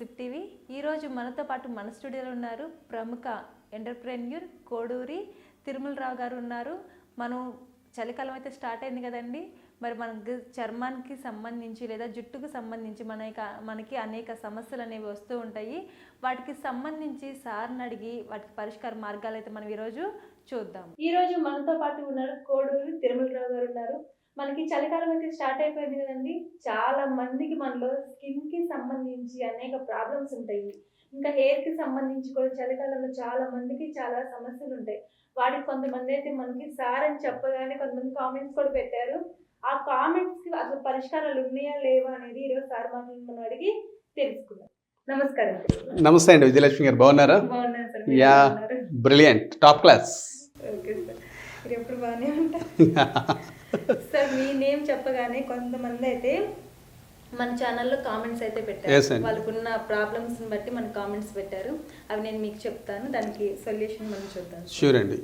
SIP TV. ఈరోజు మనతో పాటు మన స్టూడియోలో ఉన్నారు ప్రముఖ ఎంటర్ప్రెన్యూర్ కోడూరి తిరుమలరావు గారు ఉన్నారు. మనం చలికాలం అయితే స్టార్ట్ అయింది కదండి. మరి మనకి చర్మానికి సంబంధించి లేదా జుట్టుకు సంబంధించి మనకి అనేక సమస్యలు అనేవి వస్తూ ఉంటాయి. వాటికి సంబంధించి సార్ని అడిగి వాటికి పరిష్కార మార్గాలు అయితే మనం ఈరోజు చూద్దాం. ఈరోజు మనతో పాటు ఉన్నారు కోడూరి తిరుమలరావు గారు ఉన్నారు. మనకి చలికాలం అయితే స్టార్ట్ అయిపోయింది కదండి. చాలా మందికి మనలో స్కిన్ కి సంబంధించి అనేక ప్రాబ్లమ్స్ ఉంటాయి. ఇంకా హెయిర్ కి సంబంధించి కూడా చలికాలంలో చాలా మందికి చాలా సమస్యలు ఉంటాయి. వాటికి కొంతమంది అయితే మనకి సార్ అని చెప్పగానే కొంతమంది కామెంట్స్ కూడా పెట్టారు. ఆ కామెంట్స్ కి అసలు పరిష్కారాలు ఉన్నాయా లేవా అనేది ఈరోజు సార్ మాటలు మనం అడిగి తెలుసుకుందాం. నమస్కారం. నమస్తే అండి విజయలక్ష్మి గారు, బాగున్నారా? బాగున్నాను sir. Yeah, brilliant, top class. Okay sir, మీరు ఎప్పుడు బాగానే ఉంటారు సార్. మీ నేమ్ చెప్పగానే కొంతమంది అయితే మన ఛానల్లో కామెంట్స్ అయితే పెట్టారు. వాళ్ళకున్న ప్రాబ్లమ్స్ బట్టి మన కామెంట్స్ పెట్టారు. అవి నేను మీకు చెప్తాను, దానికి సొల్యూషన్ మనం చూద్దాం. షూర్ అండి.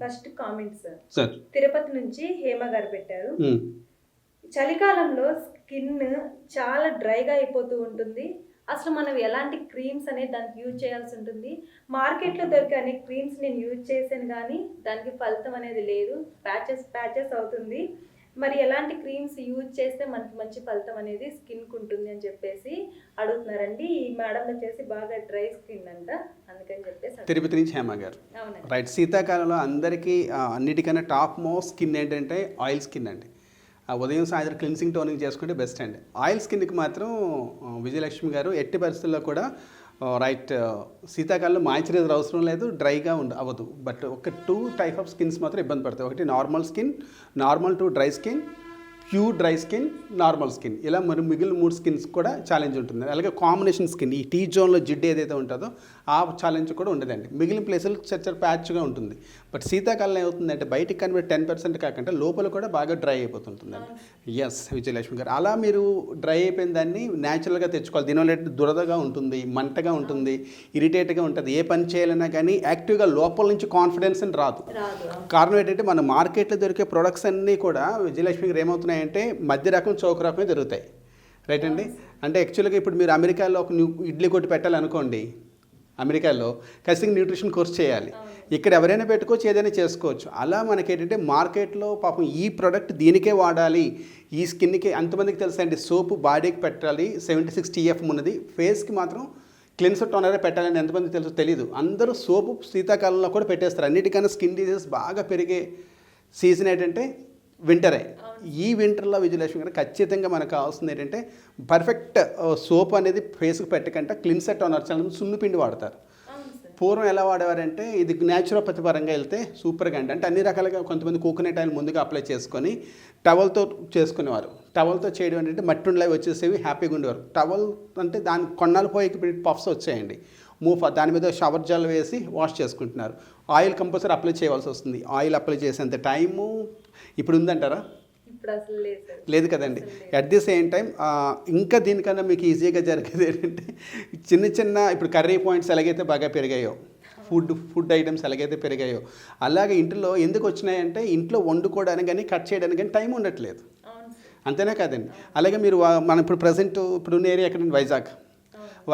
ఫస్ట్ కామెంట్ సార్, తిరుపతి నుంచి హేమ గారు పెట్టారు. చలికాలంలో స్కిన్ చాలా డ్రైగా అయిపోతూ ఉంటుంది. అసలు మనం ఎలాంటి క్రీమ్స్ అనేది దానికి యూజ్ చేయాల్సి ఉంటుంది? మార్కెట్లో దొరికే అనే క్రీమ్స్ నేను యూజ్ చేశాను కానీ దానికి ఫలితం అనేది లేదు, ప్యాచెస్ అవుతుంది. మరి ఎలాంటి క్రీమ్స్ యూజ్ చేస్తే మనకి మంచి ఫలితం అనేది స్కిన్కి ఉంటుంది అని చెప్పేసి అడుగుతున్నారండి. ఈ మేడం వచ్చేసి బాగా డ్రై స్కిన్ అంట, అందుకని చెప్పేసి. తిరుపతి నుంచి హేమ గారు. అవునండి. రైట్. శీతాకాలంలో అందరికీ అన్నిటికన్నా టాప్ మోస్ట్ స్కిన్ ఏంటంటే ఆయిల్ స్కిన్ అండి. ఉదయం సాయంత్రం క్లిన్సింగ్ టోనింగ్ చేసుకుంటే బెస్ట్ అండి. ఆయిల్ స్కిన్కి మాత్రం విజయలక్ష్మి గారు ఎట్టి పరిస్థితుల్లో కూడా రైట్, శీతాకాలంలో మాయిశ్చరైజర్ అవసరం లేదు, డ్రైగా అవ్వదు. బట్ ఒక 2 టైప్ ఆఫ్ స్కిన్స్ మాత్రం ఇబ్బంది పడతాయి. ఒకటి normal skin, normal to dry skin, pure dry skin, normal skin. ఇలా మరి మిగిలిన 3 స్కిన్స్ కూడా ఛాలెంజ్ ఉంటుంది. అలాగే కాంబినేషన్ స్కిన్, ఈ టీ జోన్లో జిడ్డు ఏదైతే ఉంటుందో ఆ ఛాలెంజ్ కూడా ఉండదండి. మిగిలిన ప్లేసులు చర్చర్ ప్యాచ్గా ఉంటుంది. బట్ శీతాకాలం ఏమవుతుందంటే బయటికి కనిపెట్టి 10% కాకుండా లోపల కూడా బాగా డ్రై అయిపోతుంటుందండి. ఎస్ విజయలక్ష్మి గారు, అలా మీరు డ్రై అయిపోయిన దాన్ని న్యాచురల్గా తెచ్చుకోవాలి. దీనివల్ల దురదగా ఉంటుంది, మంటగా ఉంటుంది, ఇరిటేట్గా ఉంటుంది. ఏ పని చేయాలన్నా కానీ యాక్టివ్గా లోపల నుంచి కాన్ఫిడెన్స్ అని రాదు. కారణం ఏంటంటే మన మార్కెట్లో దొరికే ప్రొడక్ట్స్ అన్నీ కూడా విజయలక్ష్మి గారు ఏమవుతున్నాయి అంటే మధ్య రకం చౌక రకమే దొరుకుతాయి. రైట్ అండి. అంటే యాక్చువల్గా ఇప్పుడు మీరు అమెరికాలో ఒక ఇడ్లీ కొట్టి పెట్టాలనుకోండి, అమెరికాలో ఖచ్చితంగా న్యూట్రిషన్ కోర్స్ చేయాలి. ఇక్కడ ఎవరైనా పెట్టుకోవచ్చు, ఏదైనా చేసుకోవచ్చు. అలా మనకి ఏంటంటే మార్కెట్లో పాపం ఈ ప్రోడక్ట్ దీనికే వాడాలి, ఈ స్కిన్కి అంతమందికి తెలుసండి. సోపు బాడీకి పెట్టాలి, 76 TF ఉన్నది, ఫేస్కి మాత్రం క్లిన్సర్ టోనరే పెట్టాలని ఎంతమందికి తెలుసో తెలియదు. అందరూ సోపు శీతాకాలంలో కూడా పెట్టేస్తారు. అన్నిటికన్నా స్కిన్ డిజీజెస్ బాగా పెరిగే సీజన్ ఏంటంటే వింటరే. ఈ వింటర్లో విజయలక్ష్మి గారు ఖచ్చితంగా మనకు కావాల్సింది ఏంటంటే పర్ఫెక్ట్ సోప్ అనేది ఫేస్కి పెట్టకుండా క్లిన్సర్ టోనర్ చాలా సున్నుపిండి వాడతారు. పూర్వం ఎలా వాడేవారంటే ఇది న్యాచురోపతి పరంగా వెళ్తే సూపర్గా అంటే అన్ని రకాలుగా కొంతమంది కోకోనట్ ఆయిల్ ముందుగా అప్లై చేసుకొని టవల్తో చేసుకునేవారు. టవల్తో చేయడం ఏంటంటే మట్టి ఉండలేవి వచ్చేసేవి, హ్యాపీగా ఉండేవారు. టవల్ అంటే దాని కొన్నాళ్ళు పోయి పఫ్స్ వచ్చాయండి, దాని మీద షవర్ జెల్ వేసి వాష్ చేసుకుంటున్నారు. ఆయిల్ కంపల్సరీ అప్లై చేయవలసి వస్తుంది. ఆయిల్ అప్లై చేసేంత టైము ఇప్పుడు ఉందంటారా? లేదు కదండి. అట్ ది సేమ్ టైం ఇంకా దీనికన్నా మీకు ఈజీగా జరిగేది ఏంటంటే చిన్న ఇప్పుడు కర్రీ పాయింట్స్ ఎలాగైతే బాగా పెరిగాయో, ఫుడ్ ఐటమ్స్ ఎలాగైతే పెరిగాయో అలాగే ఇంట్లో ఎందుకు వచ్చినాయంటే ఇంట్లో వండుకోవడానికి కానీ కట్ చేయడానికి కానీ టైం ఉండట్లేదు. అంతేనా కాదండి. అలాగే మీరు మనం ఇప్పుడు ప్రజెంట్ ఉన్న ఏరియా ఎక్కడండి?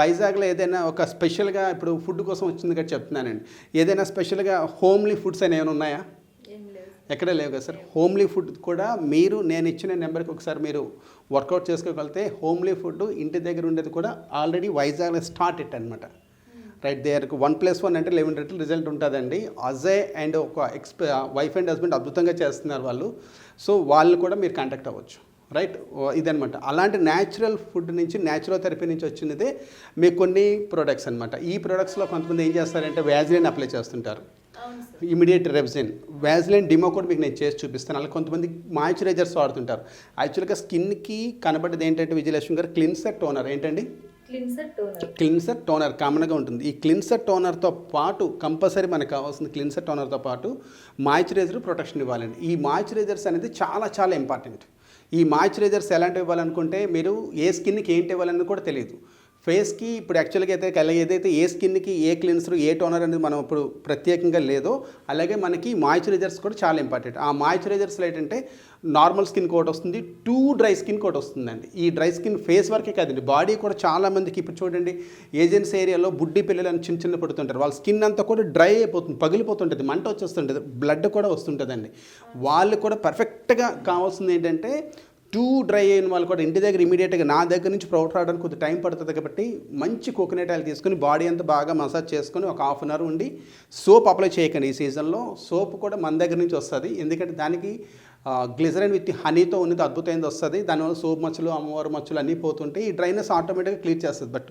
వైజాగ్లో ఏదైనా ఒక స్పెషల్గా ఇప్పుడు ఫుడ్ కోసం వచ్చింది కదా చెప్తున్నానండి. ఏదైనా స్పెషల్గా హోమ్లీ ఫుడ్స్ అని ఏమైనా ఉన్నాయా? ఎక్కడ లేవు కదా సార్. హోమ్లీ ఫుడ్ కూడా నేను ఇచ్చిన నెంబర్కి ఒకసారి మీరు వర్కౌట్ చేసుకోగలిగితే హోమ్లీ ఫుడ్ ఇంటి దగ్గర ఉండేది కూడా ఆల్రెడీ వైజాగ్లో స్టార్ట్ అనమాట. రైట్, దేర్కి 1+1 అంటే 11 రెట్లు రిజల్ట్ ఉంటుందండి. అజయ్ అండ్ ఒక వైఫ్ అండ్ హస్బెండ్ అద్భుతంగా చేస్తున్నారు వాళ్ళు. సో వాళ్ళు కూడా మీరు కాంటాక్ట్ అవ్వచ్చు. రైట్, ఇదనమాట. అలాంటి న్యాచురల్ ఫుడ్ నుంచి, న్యాచురోథెరపీ నుంచి వచ్చినదే మీకు కొన్ని ప్రోడక్ట్స్ అనమాట. ఈ ప్రోడక్ట్స్లో కొంతమంది ఏం చేస్తారంటే వ్యాజిలిన్ అప్లై చేస్తుంటారు, ఇమీడియట్ రెబ్జిన్, వ్యాజిలిన్ డిమో కూడా మీకు నేను చేసి చూపిస్తాను. అలా కొంతమంది మాయిశ్చరైజర్స్ వాడుతుంటారు. యాక్చువల్గా స్కిన్కి కనబడ్డది ఏంటంటే విజయలక్ష్మి గారు క్లిన్సర్ టోనర్. ఏంటండి? క్లిన్సర్ టోనర్ కామన్గా ఉంటుంది. ఈ క్లిన్సర్ టోనర్తో పాటు కంపల్సరీ మనకు కావాల్సిన క్లిన్సర్ టోనర్తో పాటు మాయిశ్చరైజర్ ప్రొటెక్షన్ ఇవ్వాలండి. ఈ మాయిశ్చరైజర్స్ అనేది చాలా చాలా ఇంపార్టెంట్. ఈ మాయిశ్చరైజర్స్ ఎలాంటివి ఇవ్వాలనుకుంటే మీరు ఏ స్కిన్కి ఏంటి ఇవ్వాలని కూడా తెలియదు. ఫేస్కి ఇప్పుడు యాక్చువల్గా అయితే ఏదైతే ఏ స్కిన్కి ఏ క్లిన్సర్ ఏ టోనర్ అనేది మనం ఇప్పుడు ప్రత్యేకంగా లేదో అలాగే మనకి మాయిశ్చరైజర్స్ కూడా చాలా ఇంపార్టెంట్. ఆ మాయిశ్చరైజర్స్లో ఏంటంటే నార్మల్ స్కిన్ కోట్ వస్తుంది, 2 డ్రై స్కిన్ కోట్ వస్తుందండి. ఈ డ్రై స్కిన్ ఫేస్ వరకే కాదండి, బాడీ కూడా చాలా మందికి ఇప్పుడు చూడండి ఏజెన్సీ ఏరియాలో బుడ్డి పిల్లలు అని చిన్న చిన్న పడుతుంటారు, వాళ్ళ స్కిన్ అంతా కూడా డ్రై అయిపోతుంది, పగిలిపోతుంటుంది, మంట వచ్చేస్తుంటుంది, బ్లడ్ కూడా వస్తుంటుందండి. వాళ్ళు కూడా పర్ఫెక్ట్గా కావాల్సింది ఏంటంటే 2 డ్రై అయిన వాళ్ళు కూడా ఇంటి దగ్గర ఇమీడియట్గా నా దగ్గర నుంచి ప్రొడక్ట్ రావడానికి కొద్దిగా టైం పడుతుంది కాబట్టి మంచి కోకోనట్ ఆయిల్ తీసుకుని బాడీ అంతా బాగా మసాజ్ చేసుకొని ఒక హాఫ్ అన్ అవర్ ఉండి సోప్ అప్లై చేయకండి. ఈ సీజన్లో సోప్ కూడా మన దగ్గర నుంచి వస్తుంది, ఎందుకంటే దానికి గ్లిజరిన్ విత్ హనీతో ఉన్నది అద్భుతమైనది వస్తుంది. దానివల్ల సోప్ మచ్చలు అమ్మవారు మచ్చలు అన్నీ పోతుంటే ఈ డ్రైనెస్ ఆటోమేటిక్గా క్లియర్ చేస్తుంది. బట్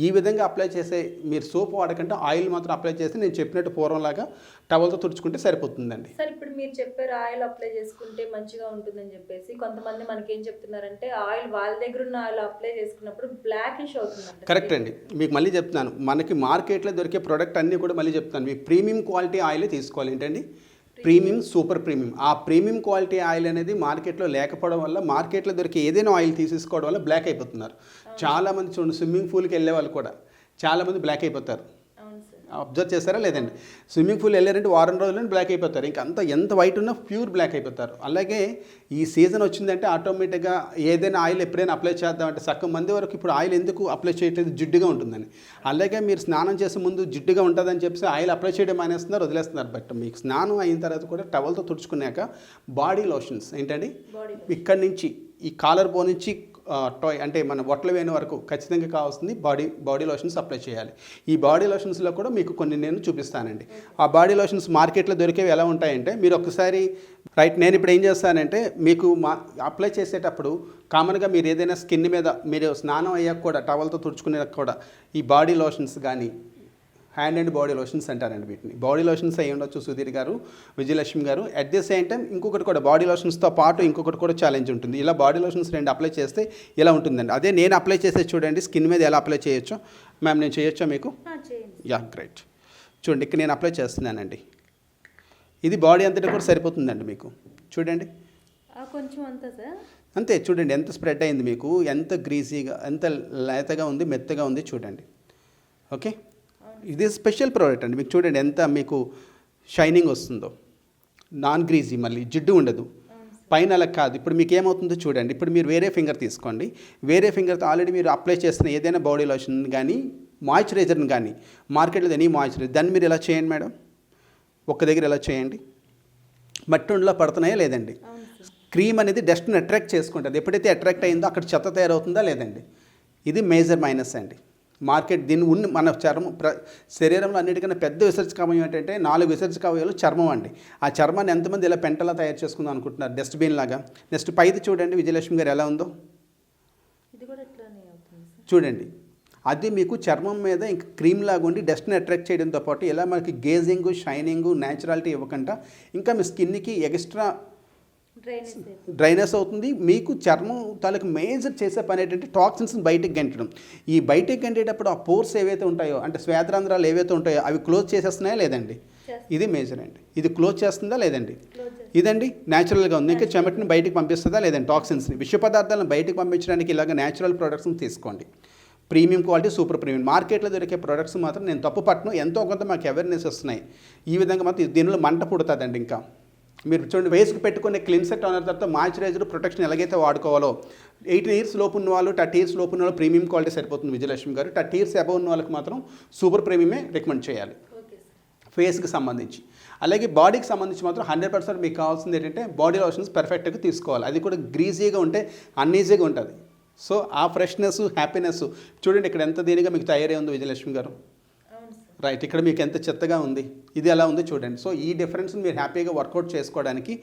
ఈ విధంగా అప్లై చేసే మీరు సోప్ వాడకంటే ఆయిల్ మాత్రం అప్లై చేసి నేను చెప్పినట్టు పూర్వంలాగా టవల్తో తుడుచుకుంటే సరిపోతుందండి. సార్ ఇప్పుడు మీరు చెప్పారు ఆయిల్ అప్లై చేసుకుంటే మంచిగా ఉంటుందని చెప్పేసి, కొంతమంది మనకేం చెప్తున్నారంటే ఆయిల్ వాళ్ళ దగ్గర ఉన్న ఆయిల్ అప్లై చేసుకున్నప్పుడు బ్లాకిష్ అవుతుందంట. కరెక్ట్ అండి, మీకు మళ్ళీ చెప్తున్నాను, మనకి మార్కెట్లో దొరికే ప్రోడక్ట్ అన్నీ కూడా మళ్ళీ చెప్తాను, మీకు ప్రీమియం క్వాలిటీ ఆయిలే తీసుకోవాలి. ఏంటండి ప్రీమియం, సూపర్ ప్రీమియం. ఆ ప్రీమియం క్వాలిటీ ఆయిల్ అనేది మార్కెట్లో లేకపోవడం వల్ల మార్కెట్లో దొరికే ఏదైనా ఆయిల్ తీసేసుకోవడం వల్ల బ్లాక్ అయిపోతున్నారు. చాలామంది చూడండి స్విమ్మింగ్ పూల్కి వెళ్ళే వాళ్ళు కూడా చాలామంది బ్లాక్ అయిపోతారు. అబ్జర్వ్ చేస్తారా లేదండి, స్విమ్మింగ్ పూల్ వెళ్ళారంటే వారం రోజులని బ్లాక్ అయిపోతారు, ఇంకా అంత ఎంత వైట్ ఉన్నా ప్యూర్ బ్లాక్ అయిపోతారు. అలాగే ఈ సీజన్ వచ్చిందంటే ఆటోమేటిక్గా ఏదైనా ఆయిల్ ఎప్పుడైనా అప్లై చేద్దామంటే సగం మంది వరకు ఇప్పుడు ఆయిల్ ఎందుకు అప్లై చేయట్లేదు, జిడ్డుగా ఉంటుందని. అలాగే మీరు స్నానం చేసే ముందు జిడ్డుగా ఉంటుందని చెప్పి ఆయిల్ అప్లై చేయడం మానేస్తున్నారు, వదిలేస్తున్నారు. బట్ మీకు స్నానం అయిన తర్వాత కూడా టవల్తో తుడుచుకున్నాక బాడీ లోషన్స్ ఏంటండి ఇక్కడి నుంచి ఈ కాలర్ బోన్ నుంచి టాయ్ అంటే మన బొట్టల వేని వరకు ఖచ్చితంగా కావాల్సింది బాడీ లోషన్స్ అప్లై చేయాలి. ఈ బాడీ లోషన్స్లో కూడా మీకు కొన్ని నేను చూపిస్తానండి. ఆ బాడీ లోషన్స్ మార్కెట్లో దొరికేవి ఎలా ఉంటాయంటే మీరు ఒకసారి రైట్, నేను ఇప్పుడు ఏం చేస్తానంటే మీకు అప్లై చేసేటప్పుడు కామన్గా మీరు ఏదైనా స్కిన్ మీద మీరు స్నానం అయ్యాక కూడా టవల్తో తుడుచుకునేది కూడా ఈ బాడీ లోషన్స్ కానీ హ్యాండ్ అండ్ బాడీ లోషన్స్ అంటారండి. వీటిని బాడీ లోషన్స్ అయ్యి ఉండొచ్చు సుధీర్ గారు, విజయలక్ష్మి గారు. అట్ ది సేమ్ టైం ఇంకొకటి కూడా బాడీ లోషన్స్తో పాటు ఇంకొకటి కూడా ఛాలెంజ్ ఉంటుంది. ఇలా బాడీ లోషన్స్ 2 అప్లై చేస్తే ఇలా ఉంటుందండి. అదే నేను అప్లై చేసేది చూడండి, స్కిన్ మీద ఎలా అప్లై చేయొచ్చో. మ్యామ్ నేను చేయొచ్చా మీకు? Yeah great. చూడండి ఇక్కడ నేను అప్లై చేస్తున్నానండి, ఇది బాడీ అంతటా కూడా సరిపోతుందండి మీకు. చూడండి కొంచెం అంతా సార్ అంతే, చూడండి ఎంత స్ప్రెడ్ అయింది మీకు, ఎంత గ్రీజీగా, ఎంత లేతగా ఉంది, మెత్తగా ఉంది చూడండి. ఓకే, ఇది స్పెషల్ ప్రోడక్ట్ అండి. మీకు చూడండి ఎంత మీకు షైనింగ్ వస్తుందో, నాన్ గ్రీజీ, మళ్ళీ జిడ్డు ఉండదు పైన. అలా కాదు, ఇప్పుడు మీకు ఏమవుతుందో చూడండి. ఇప్పుడు మీరు వేరే ఫింగర్ తీసుకోండి, వేరే ఫింగర్తో ఆల్రెడీ మీరు అప్లై చేస్తున్న ఏదైనా బాడీ లోషన్ కానీ మాయిశ్చరైజర్ని కానీ మార్కెట్లో ఎనీ మాయిశ్చరైజర్ దాన్ని మీరు ఎలా చేయండి మేడం, ఒక్క దగ్గర ఎలా చేయండి, మట్టుండలో పడుతున్నాయా లేదండి. క్రీమ్ అనేది డస్ట్ని అట్రాక్ట్ చేసుకుంటుంది, ఎప్పుడైతే అట్రాక్ట్ అయిందో అక్కడ చెత్త తయారవుతుందా లేదండి. ఇది మేజర్ మైనస్ అండి. మార్కెట్ దీన్ని ఉన్న మన శరీరంలో అన్నిటికన్నా పెద్ద విసర్జకవయం ఏంటంటే 4 విసర్జకవయాలు చర్మం అండి. ఆ చర్మాన్ని ఎంతమంది ఇలా పెంటలా తయారు చేసుకుందాం అనుకుంటున్నారు, డస్ట్బిన్ లాగా. నెక్స్ట్ పైది చూడండి విజయలక్ష్మి గారు ఎలా ఉందో చూడండి. అది మీకు చర్మం మీద ఇంకా క్రీమ్ లాగా ఉండి డస్ట్ని అట్రాక్ట్ చేయడంతో పాటు ఇలా మనకి గేజింగ్, షైనింగ్, న్యాచురాలిటీ ఇవ్వకుండా ఇంకా మీ స్కిన్కి ఎక్స్ట్రా డ్రైనెస్ అవుతుంది. మీకు చర్మం తాలూకు మేజర్ చేసే పని ఏంటంటే టాక్సిన్స్ని బయటకు గెంటడం. ఈ బయటకు గెంటేటప్పుడు ఆ పోర్స్ ఏవైతే ఉంటాయో అంటే శ్వేతరంధ్రాలు ఏవైతే ఉంటాయో అవి క్లోజ్ చేసేస్తున్నాయా లేదండి. ఇది మేజర్ అండి, ఇది క్లోజ్ చేస్తుందా లేదండి. ఇదండి న్యాచురల్గా ఉంది, ఇంకా చెమటని బయటకు పంపిస్తుందా లేదండి. టాక్సిన్స్ని, విష పదార్థాలను బయటకు పంపించడానికి ఇలాగ న్యాచురల్ ప్రోడక్ట్స్ని తీసుకోండి. Premium quality, super premium. మార్కెట్లో దొరికే ప్రొడక్ట్స్ మాత్రం నేను తప్పు పట్టను, ఎంతో కొంత మాకు అవేర్నెస్ వస్తున్నాయి. ఈ విధంగా మాత్రం దీనిలో మంట పుడుతుందండి. ఇంకా మీరు చూడండి ఫేస్కి పెట్టుకునే క్లిన్సర్ టోనర్ తర్వాత మాయిశ్చరైజర్ ప్రొటెక్షన్ ఎలాగైతే వాడుకోవాలో 18 years లోపు ఉన్న వాళ్ళు 30 years లోపు ఉన్న వాళ్ళు ప్రీమియం క్వాలిటీ సరిపోతుంది విజయలక్ష్మి గారు. 30 years అబవ్ ఉన్న వాళ్ళకి మాత్రం సూపర్ ప్రీమియమే రికమెండ్ చేయాలి ఫేస్కి సంబంధించి. అలాగే బాడీకి సంబంధించి మాత్రం 100% మీకు కావాల్సింది ఏంటంటే బాడీ లోషన్స్ పర్ఫెక్ట్గా తీసుకోవాలి. అది కూడా గ్రీజీగా ఉంటే అన్ఈజీగా ఉంటుంది. సో ఆ ఫ్రెష్నెస్, హ్యాపీనెస్ చూడండి ఇక్కడ ఎంత దీనిగా మీకు తయారై ఉంది విజయలక్ష్మి గారు. రైట్, ఇక్కడ మీకు ఎంత చెత్తగా ఉంది, ఇది ఎలా ఉంది చూడండి. సో ఈ డిఫరెన్స్ని మీరు హ్యాపీగా వర్కౌట్ చేసుకోవడానికి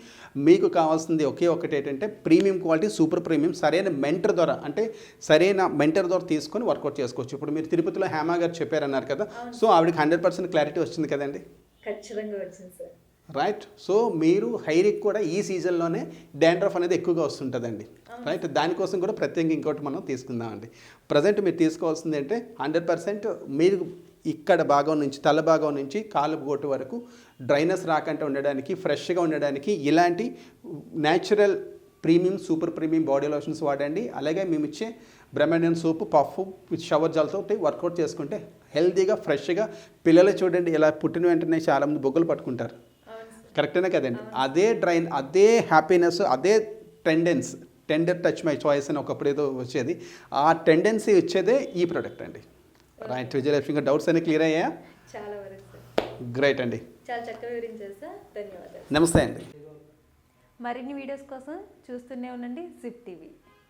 మీకు కావాల్సింది ఒకే ఒకటి ఏంటంటే ప్రీమియం క్వాలిటీ, సూపర్ ప్రీమియం. సరైన మెంటర్ ద్వారా అంటే సరైన మెంటర్ ద్వారా తీసుకొని వర్కౌట్ చేసుకోవచ్చు. ఇప్పుడు మీరు తిరుపతిలో హేమా గారు చెప్పారన్నారు కదా, సో ఆవిడకి 100% క్లారిటీ వచ్చింది కదండి. ఖచ్చితంగా వచ్చింది సార్. రైట్, సో మీరు హెయిర్కి కూడా ఈ సీజన్లోనే డాండ్రఫ్ అనేది ఎక్కువగా వస్తుంటుందండి. రైట్, దానికోసం కూడా ప్రత్యేకంగా ఇంకోటి మనం తీసుకుందామండి. ప్రజెంట్ మీరు తీసుకోవాల్సింది అంటే 100% మీరు ఇక్కడ భాగం నుంచి తల భాగం నుంచి కాలు గోటు వరకు డ్రైనెస్ రాకుండా ఉండడానికి, ఫ్రెష్గా ఉండడానికి ఇలాంటి natural premium, super premium body lotions వాడండి. అలాగే మేము ఇచ్చే బ్రహ్మాండియన్ సూప్ పఫ్ విత్ షవర్ జాల్తో వర్కౌట్ చేసుకుంటే హెల్తీగా ఫ్రెష్గా పిల్లలు చూడండి ఇలా పుట్టిన వెంటనే చాలామంది బొగ్గలు పట్టుకుంటారు. కరెక్టేనా కదండి? అదే హ్యాపీనెస్, అదే టెండర్ టచ్ మై చాయిస్ అని ఒకప్పుడు ఏదో వచ్చేది, ఆ టెండెన్సీ వచ్చేదే ఈ ప్రోడక్ట్ అండి. రైట్ విజయలక్ష్మి గారు, డౌట్స్ అన్ని క్లియర్ అయ్యాయా? చాలా వరకు సార్. గ్రేట్ అండి, చాలా చక్కగా వివరించారు సార్. ధన్యవాదాలు. నమస్తే అండి. మరిన్ని వీడియోస్ కోసం చూస్తూనే ఉండండి జిప్ టీవీ.